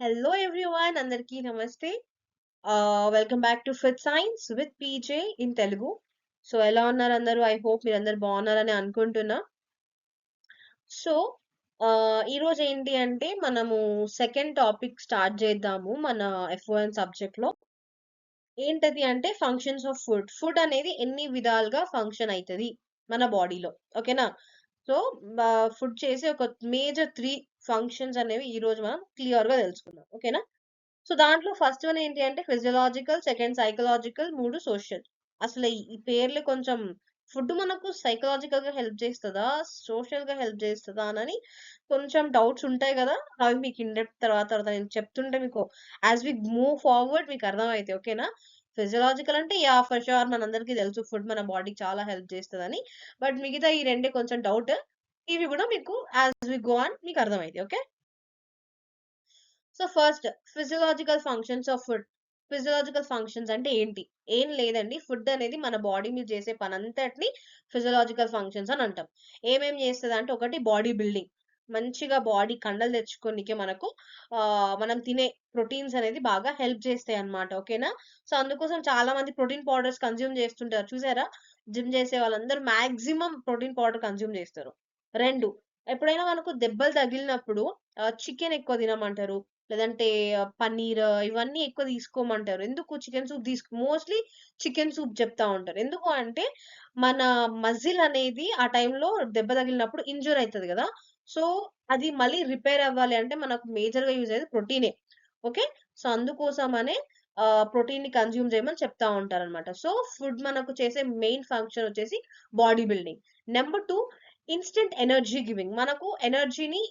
Hello everyone, అందరికీ నమస్తే. Welcome back to fit science with PJ in Telugu. So ఎలా ఉన్నారు అందరూ? ఐ హోప్ మీరందరూ బాగున్నారని అనుకుంటున్నా. సో ఈ రోజు ఏంటి అంటే మనము సెకండ్ టాపిక్ స్టార్ట్ చేద్దాము మన F1 సబ్జెక్ట్ లో. ఏంటది అంటే ఫంక్షన్స్ ఆఫ్ ఫుడ్. ఫుడ్ అనేది ఎన్ని విధాలుగా ఫంక్షన్ అవుతుంది మన బాడీలో, ఓకేనా? సో ఫుడ్ చేసే ఒక మేజర్ 3 ఫంక్షన్స్ అనేవి ఈ రోజు మనం క్లియర్ గా తెలుసుకుందాం, ఓకేనా? సో దాంట్లో ఫస్ట్ వన్ ఏంటి అంటే ఫిజియోలాజికల్, సెకండ్ సైకలాజికల్, మూడు సోషల్. అసలు ఈ పేర్లు కొంచెం ఫుడ్ మనకు సైకలాజికల్ గా హెల్ప్ చేస్తుందా, సోషల్ గా హెల్ప్ చేస్తుందా అని కొంచెం డౌట్స్ ఉంటాయి కదా. అవి మీకు ఇన్ డెప్త్ తర్వాత తర్వాత నేను చెప్తుంటే మీకు యాజ్ వి మూవ్ ఫార్వర్డ్ మీకు అర్థమైతే, ఓకేనా? ఫిజియోలాజికల్ అంటే యా ఫర్ షూర్ మనందరికీ తెలుసు ఫుడ్ మన బాడీకి చాలా హెల్ప్ చేస్తుందని. బట్ మిగతా ఈ రెండే కొంచెం డౌట్. ఇవి కూడా మీకు యాజ్ వి గో ఆన్ మీకు అర్థమైతే, okay? So first physiological functions of food. Physiological functions అంటే ఏంటి? ఏం లేదండి. ఫుడ్ అనేది మన బాడీ మీద చేసే పనంతటిని ఫిజియోలాజికల్ ఫంక్షన్స్ అని అంటాం. ఏమేం చేస్తది అంటే ఒకటి బాడీ బిల్డింగ్. మంచిగా బాడీ కండలు తెచ్చుకోనికే మనకు మనం తినే ప్రోటీన్స్ అనేది బాగా హెల్ప్ చేస్తాయి అన్నమాట, ఓకేనా? సో అందుకోసం చాలా మంది ప్రోటీన్ పౌడర్స్ కన్జ్యూమ్ చేస్తుంటారు చూసారా? జిమ్ చేసే వాళ్ళందరూ మాక్సిమం ప్రోటీన్ పౌడర్ కన్జ్యూమ్ చేస్తారు. 2, ఎప్పుడైనా మనకు దెబ్బలు తగిలినప్పుడు చికెన్ ఎక్కువ తినమంటారు. లేదంటే పన్నీర్ ఇవన్నీ ఎక్కువ తీసుకోమంటారు. ఎందుకు chicken soup mostly chicken soup చెప్తా ఉంటారు. ఎందుకు అంటే మన మజిల్ అనేది ఆ టైంలో దెబ్బ తగిలినప్పుడు ఇంజ్యూర్ అయితది గదా! సో, అది మళ్ళీ రిపేర్ అవ్వాలి అంటే మనకు మేజర్‌గా యూజ్ అయ్యేది ప్రోటీనే. ఓకే. సో, అందుకోసమనే ప్రోటీన్‌ని కన్జ్యూమ్ చేయమని చెప్తా ఉంటారనమాట. సో, ఫుడ్ మనకు చేసే మెయిన్ ఫంక్షన్ వచ్చేసి body building. Number 2, instant energy giving. మనకు ఎనర్జీని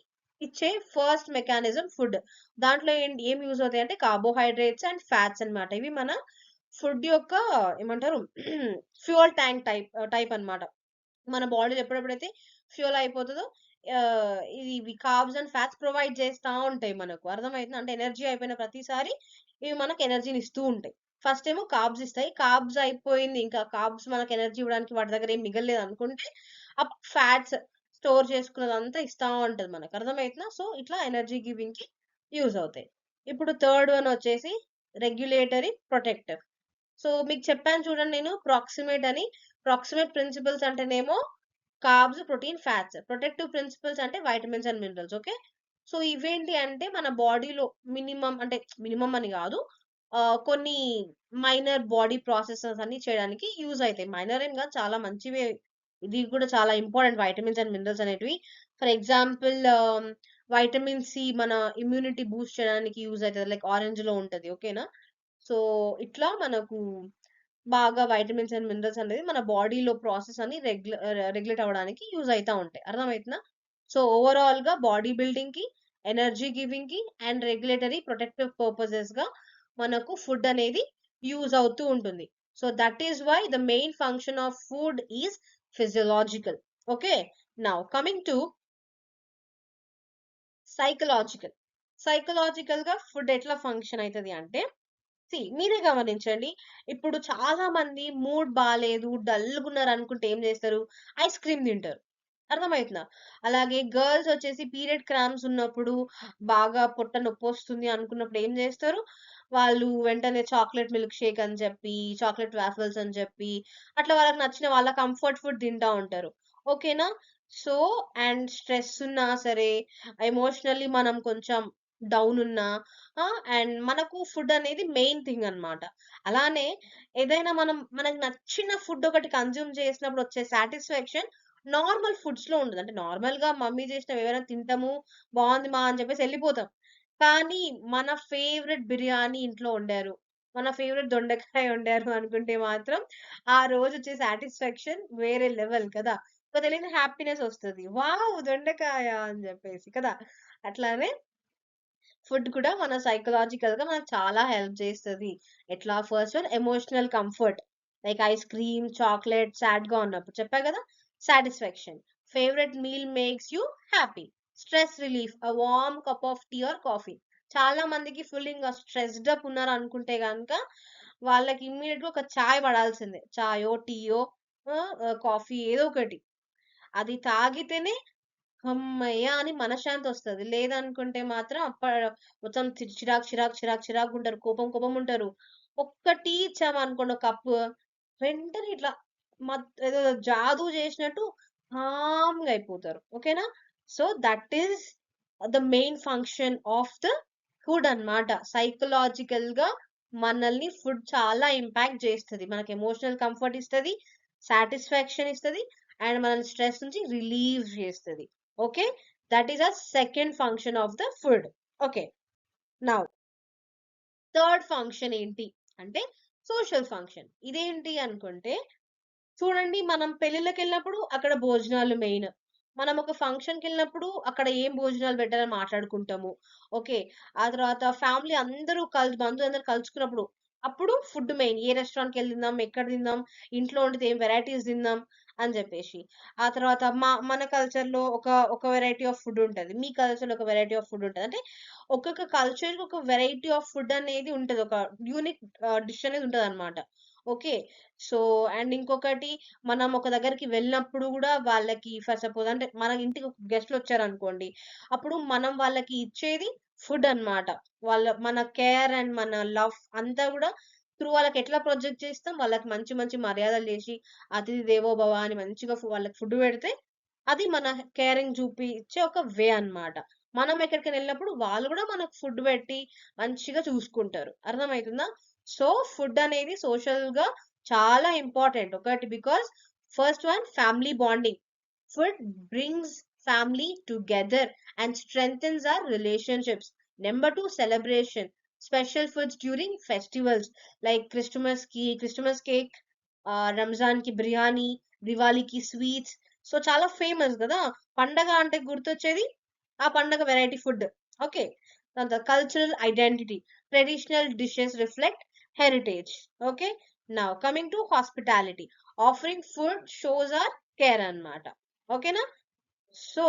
ఇచ్చే ఫస్ట్ మెకానిజం ఫుడ్. దాంట్లో ఏం యూజ్ అవుతాయంటే కార్బోహైడ్రేట్స్ అండ్ ఫ్యాట్స్ అన్నమాట. ఇవి మన ఫుడ్ యొక్క ఏమంటారు ఫ్యూయల్ ట్యాంక్ టైప్ అన్నమాట. మన బాడీలో ఎప్పుడెప్పుడైతే ఫ్యూయల్ అయిపోతదో ఇవి కార్బ్స్ అండ్ ఫ్యాట్స్ ప్రొవైడ్ చేస్తా ఉంటాయి మనకు. అర్థమైతుందా? అంటే ఎనర్జీ అయిపోయిన ప్రతిసారి ఇవి మనకు ఎనర్జీని ఇస్తూ ఉంటాయి. ఫస్ట్ ఏమో కార్బ్స్ ఇస్తాయి. కార్బ్స్ అయిపోయింది, ఇంకా కార్బ్స్ మనకు ఎనర్జీ ఇవ్వడానికి వాటి దగ్గర ఏం మిగలలేదు అనుకుంటే అప్పుడు ఫ్యాట్స్ స్టోర్ చేసుకున్నదంతా ఇస్తా ఉంటది మనకు. అర్థమైతుందా? సో ఇట్లా ఎనర్జీ గివింగ్‌కి యూజ్ అవుతాయి. ఇప్పుడు థర్డ్ వన్ వచ్చేసి రెగ్యులేటరీ, ప్రొటెక్టివ్. సో మీకు చెప్పాను చూడండి నేను ప్రాక్సిమేట్ అని. ప్రాక్సిమేట్ ప్రిన్సిపల్స్ అంటేనేమో carbs, protein, fats. Protective principles అంటే vitamins and minerals, okay. So ఇవేంటి అంటే మన బాడీలో మినిమం అంటే మినిమం అని కాదు, కొన్ని మైనర్ బాడీ ప్రాసెసెస్ అన్ని చేయడానికి యూజ్ అవుతాయి. మైనర్ ఏం కాదు, చాలా మంచివే. ఇది కూడా చాలా ఇంపార్టెంట్ వైటమిన్స్ అండ్ మినరల్స్ అనేటివి. ఫర్ ఎగ్జాంపుల్ వైటమిన్ సి మన ఇమ్యూనిటీ బూస్ట్ చేయడానికి యూజ్ అవుతుంది, లైక్ ఆరెంజ్ లో ఉంటది, ఓకేనా? సో ఇట్లా మనకు బాగా వైటమిన్స్ అండ్ మినరల్స్ అనేది మన బాడీలో ప్రాసెస్ అని రెగ్యులేట్ అవ్వడానికి యూజ్ అయితా ఉంటాయి. అర్థమవుతుందా? సో ఓవరాల్ గా బాడీ బిల్డింగ్ కి, ఎనర్జీ గివింగ్ కి అండ్ రెగ్యులేటరీ ప్రొటెక్టివ్ పర్పసెస్ గా మనకు ఫుడ్ అనేది యూజ్ అవుతూ ఉంటుంది. So that is why the main function of food is physiological. Okay. Now coming to psychological. Psychological గా ఫుడ్ ఎట్లా ఫంక్షన్ అవుతుంది అంటే, మీరే గమనించండి. ఇప్పుడు చాలా మంది మూడ్ బాలేదు, డల్‌గున్నారు అనుకుంటే ఏం జేస్తారు? ఐస్ క్రీమ్ తింటారు. అర్థమైతుందా? అలాగే గర్ల్స్ వచ్చేసి పీరియడ్ క్రాంప్స్ ఉన్నప్పుడు, బాగా పొట్ట నొప్పొస్తుంది అనుకున్నప్పుడు ఏం జేస్తారు? వాళ్ళు వెంటనే చాక్లేట్ మిల్క్ షేక్ అని చెప్పి, చాక్లేట్ వాఫిల్స్ అని చెప్పి, అట్లా వాళ్ళకి నచ్చిన వాళ్ళ కంఫర్ట్ ఫుడ్ తింటా ఉంటారు. ఓకేనా? సో, అండ్ స్ట్రెస్ ఉన్నా సరే, ఎమోషనల్లీ మనం కొంచెం డౌన్ ఉన్నా అండ్ మనకు ఫుడ్ అనేది మెయిన్ థింగ్ అన్నమాట. అలానే ఏదైనా మనకు నచ్చిన ఫుడ్ ఒకటి కన్జ్యూమ్ చేసినప్పుడు వచ్చే సాటిస్ఫాక్షన్ నార్మల్ ఫుడ్స్‌లో ఉండదు. అంటే నార్మల్‌గా మమ్మీ చేసినవి ఏవైనా తింటాము, బావుంది మా అని చెప్పేసి ఎళ్ళిపోతాం. కానీ మన ఫేవరెట్ బిర్యానీ ఇంట్లో వండారు, మన ఫేవరెట్ దొండకాయ వండారు అనుకుంటే మాత్రం ఆ రోజొచ్చే సాటిస్ఫాక్షన్ వేరే లెవెల్ కదా! ఒక తెలియని హ్యాపీనెస్ ఒస్తది. వావ్! దొండకాయ అని జెప్పేసి కదా! అట్లానే ఫుడ్ కూడా మన సైకలాజికల్‌గా మనకు చాలా హెల్ప్ చేస్తది. ఎట్లా? First one emotional comfort. Like ice cream, chocolate సాడ్‌గా ఉన్నప్పుడు చెప్పా గదా! Satisfaction. Favourite meal makes you happy. Stress relief. A warm cup of tea or coffee. చాలా మందికి ఫుల్ ఇంగ స్ట్రెస్డ్ అప్ ఉన్నారనుకుంటే గనక వాళ్ళకి ఇమ్మీడియేట్‌గా ఒక చాయ్ పడాల్సిందే. చాయో, టీయో కాఫీ ఏదో ఒకటి. అది తాగితేనే హమ్మయ్య! అని మనశ్శాంతి వస్తది. లేదనుకుంటే మాత్రం మొత్తం చిరాకుగుంటారు. కోపం ఉంటారు. ఒక్క టీ ఇచ్చామనుకోండి ఒక కప్పు, వెంటనే ఇట్లా ఏదో జాదూ చేసినట్టు కామ్‌గా అయిపోతారు. ఓకేనా? So, that is the main function of the food అన్నమాట. సైకలాజికల్‌గా మనల్ని ఫుడ్ చాలా ఇంపాక్ట్ చేస్తది. మనకి ఎమోషనల్ కంఫర్ట్ ఇస్తది, సాటిస్ఫాక్షన్ ఇస్తది అండ్ మనల్ని స్ట్రెస్ నుంచి రిలీవ్ చేస్తది. Okay? That is a second function of the food. Okay. Now third function ఏంటి అంటే సోషల్ ఫంక్షన్. ఇదేంటి అనుకుంటే చూడండి మనం పెళ్ళిళ్ళకెళ్ళినప్పుడు అక్కడ భోజనాలు మెయిన్. మనం ఒక ఫంక్షన్‌కెళ్ళినప్పుడు అక్కడ ఏం భోజనాలు పెట్టాలని మాట్లాడుకుంటాము. ఓకే. ఆ తర్వాత ఫ్యామిలీ అందరూ బంధువులందరూ కలుసుకున్నప్పుడు అప్పుడు ఫుడ్ మెయిన్. ఏ రెస్టారెంట్‌కెళ్ళి తిందాం? ఎక్కడ తిందాం? ఇంట్లో వండితే ఏం వెరైటీస్ తిందాం? అని జెప్పేసి. ఆ తర్వాత మన కల్చర్‌లో ఒక వెరైటీ ఆఫ్ ఫుడ్ ఉంటది. మీ కల్చర్‌లో ఒక వెరైటీ ఆఫ్ ఫుడ్ ఉంటది. అంటే ఒక్కొక్క కల్చర్‌కి ఒక వెరైటీ ఆఫ్ ఫుడ్ అనేది ఉంటది. ఒక యూనిక్ డిష్ అనేది ఉంటదన్నమాట. ఓకే. సో, అండ్ ఇంకొకటి మనం ఒక దగ్గరికి వెళ్ళినప్పుడు గూడా వాళ్ళకి ఫర్ సపోజ్ అంటే మన ఇంటికి గెస్ట్‌లొచ్చారనుకోండి. అప్పుడు మనం వాళ్ళకి ఇచ్చేది ఫుడ్ అన్నమాట. మన కేర్ అండ్ మన లవ్ అంతా గూడా త్రూ వాళ్ళకెట్లా ప్రొజెక్ట్ చేస్తాం, వాళ్ళకి మంచి మంచి మర్యాదలు చేసి, అతిథి దేవో భవ అని మంచిగా వాళ్ళకి ఫుడ్ పెడితే, అది మన కేరింగ్ చూపిచ్చే ఒక వే అన్నమాట. మనం ఎక్కడికైనా ఎళ్ళినప్పుడు వాళ్ళు గూడా మనకు ఫుడ్ పెట్టి మంచిగా చూసుకుంటారు. అర్థమైతుందా? సో, ఫుడ్ అనేది సోషల్‌గా చాలా ఇంపార్టెంట్. ఒకటి because first one family bonding. Food brings family together and strengthens our relationships. Number two, celebration. Special foods during festivals like Christmas cake, Ramzan ki biryani, Diwali ki sweets. So చాలా famous కదా! పండగ అంటే గుర్తొచ్చేది ఆ పండగ variety food. Okay. దాని cultural identity. Traditional dishes reflect heritage. Okay. Now coming to hospitality. Offering food shows our care అన్నమాట. ఓకేనా? So,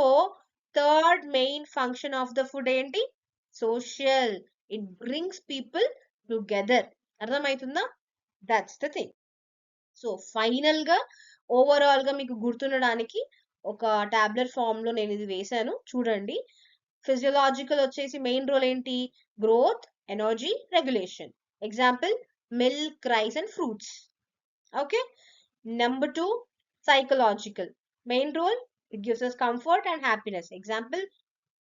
third main function of the food ఏంటి? Social. It brings people together. అర్థమైతుందా? That's the thing. So, ఫైనల్‌గా ఓవరాల్‌గా మీకు గుర్తుండడానికి ఒక tablet ఫార్మ్‌లో నేనిది వేశాను. చూడండి. ఫిజియోలాజికల్ వచ్చేసి మెయిన్ రోల్ ఏంటి? Growth, energy, regulation. Example milk, rice and fruits. Okay. Number two, psychological. Main role, it gives us comfort and happiness. Example,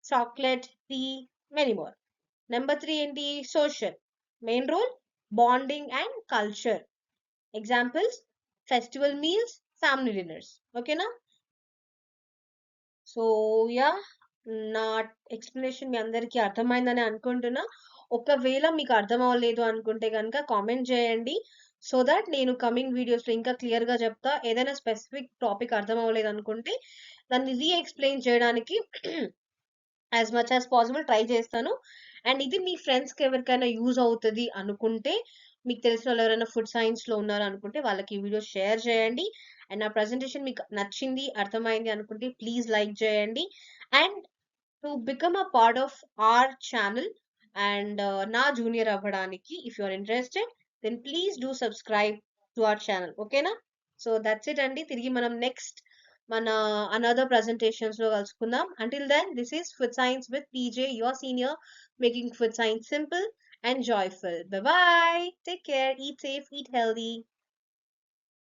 chocolate, tea, many more. Number three, in the social. Main role, bonding and culture. Examples, festival meals, family dinners. Okay, na? So yeah! నా explanation మీ అందరికీ అర్థమైందని అనుకుంటున్నా. ఒకవేళ మీకు అర్థం అవ్వలేదు అనుకుంటే గనక కామెంట్ చేయండి. సో థట్ నేను కమింగ్ వీడియోస్‌లో ఇంకా క్లియర్‌గా చెప్తా. ఏదైనా స్పెసిఫిక్ టాపిక్ అర్థం అవ్వలేదనుకుంటే దాన్ని ఎక్స్‌ప్లెయిన్ చేయడానికి as much as possible try చేస్తాను. అండ్ ఇది మీ ఫ్రెండ్స్‌కి ఎవరికైనా యూజ్ అవుతది అనుకుంటే, మీకు తెలిసినోళ్ళు ఎవరైనా ఫుడ్ సైన్స్‌లో ఉన్నారనుకుంటే వాళ్ళకి ఈ వీడియో షేర్ చేయండి. అండ్ నా ప్రెజెంటేషన్ మీకు నచ్చింది, అర్థమైంది అనుకుంటే ప్లీజ్ లైక్ చేయండి. And to become a part of our channel and నా జూనియర్ అవ్వడానికి if you are interested then please do subscribe to our channel. ఓకేనా? సో దట్స్ ఇట్ అండి. తిరిగి మనం నెక్స్ట్ మన అనదర్ presentations లో కలుసుకుందాం. Until then, this is Food Science with PJ, your senior, making food science simple and joyful. Bye bye. Take care. Eat safe. Eat healthy.